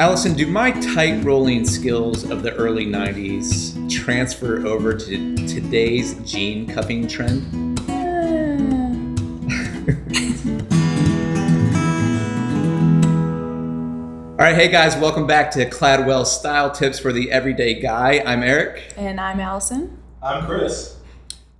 Alison, do my tight rolling skills of the early 90s transfer over to today's jean cuffing trend? All right, hey guys, welcome back to Cladwell Style Tips for the Everyday Guy. I'm Eric. And I'm Alison. I'm Chris.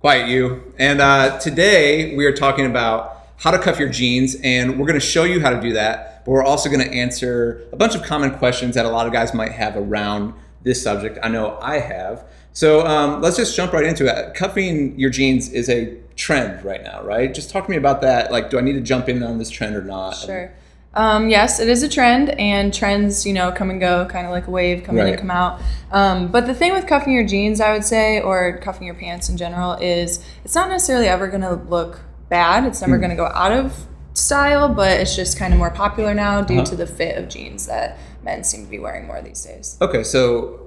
Quiet you. And today we are talking about how to cuff your jeans, and we're going to show you how to do that, but we're also going to answer a bunch of common questions that a lot of guys might have around this subject. I know I have. So let's just jump right into it. Cuffing your jeans is a trend right now, right? Just talk to me about that. Like, do I need to jump in on this trend or not? Sure. Yes, it is a trend, and trends, come and go, kind of like a wave, come in and come out. But the thing with cuffing your jeans, I would say, or cuffing your pants in general, is it's not necessarily ever going to look bad. It's never going to go out of style, but it's just kind of more popular now due to the fit of jeans that men seem to be wearing more these days. Okay, so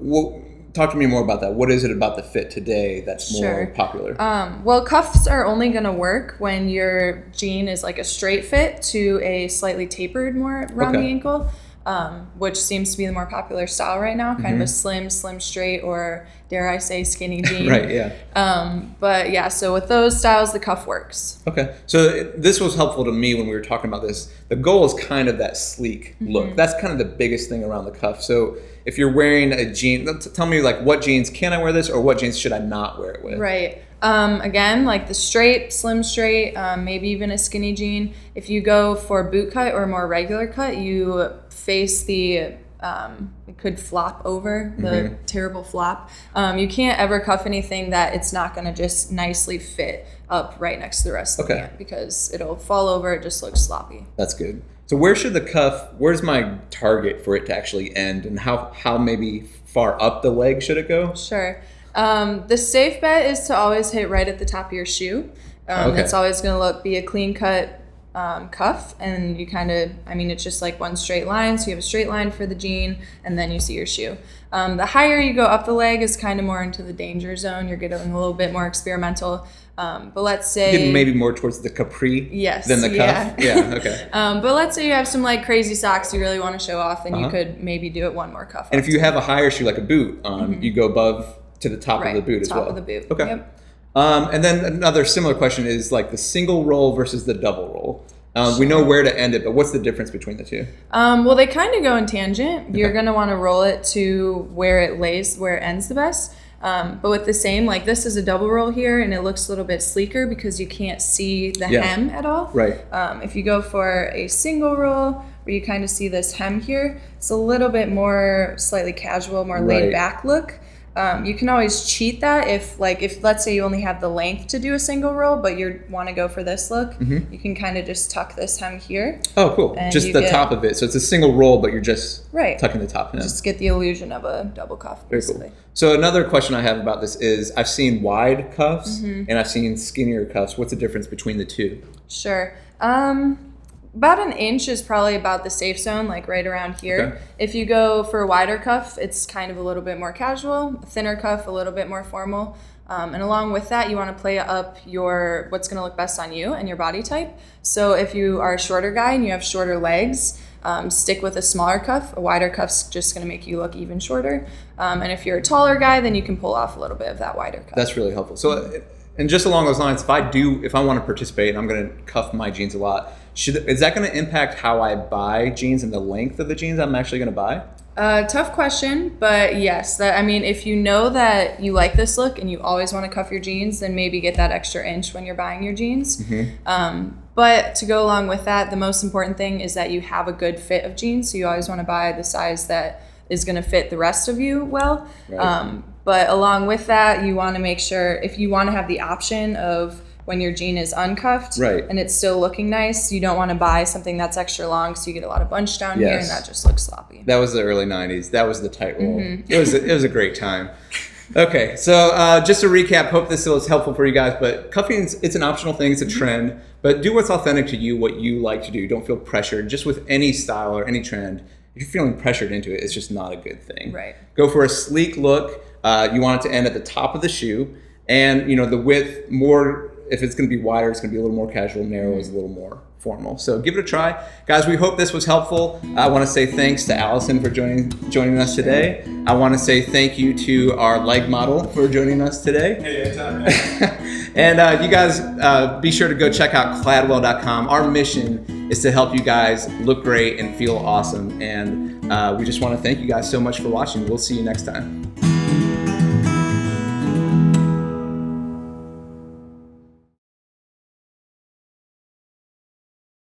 talk to me more about that. What is it about the fit today that's more popular? Well, cuffs are only going to work when your jean is like a straight fit to a slightly tapered more around the ankle, which seems to be the more popular style right now, kind of a slim straight, or dare I say skinny jean. Right, yeah. But yeah, so with those styles, the cuff works. Okay, so this was helpful to me when we were talking about this. The goal is kind of that sleek look. That's kind of the biggest thing around the cuff. So if you're wearing a jean, tell me like what jeans can I wear this, or what jeans should I not wear it with? Right. Again, like the straight, slim straight, maybe even a skinny jean. If you go for boot cut or more regular cut, you face the it could flop over, the terrible flop. You can't ever cuff anything that it's not going to just nicely fit up right next to the rest of the pant, because it'll fall over. It just looks sloppy. That's good. So where's my target for it to actually end, and how maybe far up the leg should it go? Sure. The safe bet is to always hit right at the top of your shoe. It's always going to be a clean cut cuff, and you it's just like one straight line. So you have a straight line for the jean, and then you see your shoe. The higher you go up the leg is kind of more into the danger zone. You're getting a little bit more experimental. But let's say getting maybe more towards the capri than the cuff. Yeah. Okay. But let's say you have some like crazy socks you really want to show off, and you could maybe do it one more cuff. And if you have a higher shoe like a boot, you go above to the top of the boot as well. Top of the boot. Okay. Yep. And then another similar question is like the single roll versus the double roll. We know where to end it, but what's the difference between the two? Well, they kind of go in tangent. You're going to want to roll it to where it ends the best. But with the same, like this is a double roll here, and it looks a little bit sleeker because you can't see the hem at all. Right. If you go for a single roll, where you kind of see this hem here, it's a little bit more slightly casual, more laid back look. You can always cheat that if let's say you only have the length to do a single roll, but you want to go for this look, you can kind of just tuck this hem here. Oh, cool. Just the top of it. So it's a single roll, but you're just tucking the top. Just get the illusion of a double cuff, basically. Very cool. So another question I have about this is I've seen wide cuffs and I've seen skinnier cuffs. What's the difference between the two? Sure. About an inch is probably about the safe zone, like right around here. Okay. If you go for a wider cuff, it's kind of a little bit more casual. A thinner cuff, a little bit more formal. And along with that, you want to play up what's going to look best on you and your body type. So if you are a shorter guy and you have shorter legs, stick with a smaller cuff. A wider cuff's just going to make you look even shorter. And if you're a taller guy, then you can pull off a little bit of that wider cuff. That's really helpful. So, and just along those lines, if I want to participate and I'm going to cuff my jeans a lot, is that going to impact how I buy jeans and the length of the jeans I'm actually going to buy? Tough question, but yes. If you know that you like this look and you always want to cuff your jeans, then maybe get that extra inch when you're buying your jeans. But to go along with that, the most important thing is that you have a good fit of jeans. So you always want to buy the size that is going to fit the rest of you well. Right. But along with that, you want to make sure, if you want to have the option of when your jean is uncuffed and it's still looking nice, you don't want to buy something that's extra long so you get a lot of bunch down here and that just looks sloppy. That was the early 90s. That was the tight roll. It was a great time. Okay, so just to recap, hope this was helpful for you guys, but cuffing, it's an optional thing, it's a trend, but do what's authentic to you, what you like to do. Don't feel pressured. Just with any style or any trend, if you're feeling pressured into it, it's just not a good thing. Right. Go for a sleek look. You want it to end at the top of the shoe, and the width more if it's going to be wider, it's going to be a little more casual. Narrow is a little more formal. So give it a try. Guys, we hope this was helpful. I want to say thanks to Alison for joining us today. I want to say thank you to our leg model for joining us today. Hey, anytime. And you guys be sure to go check out Cladwell.com. Our mission is to help you guys look great and feel awesome. And we just want to thank you guys so much for watching. We'll see you next time.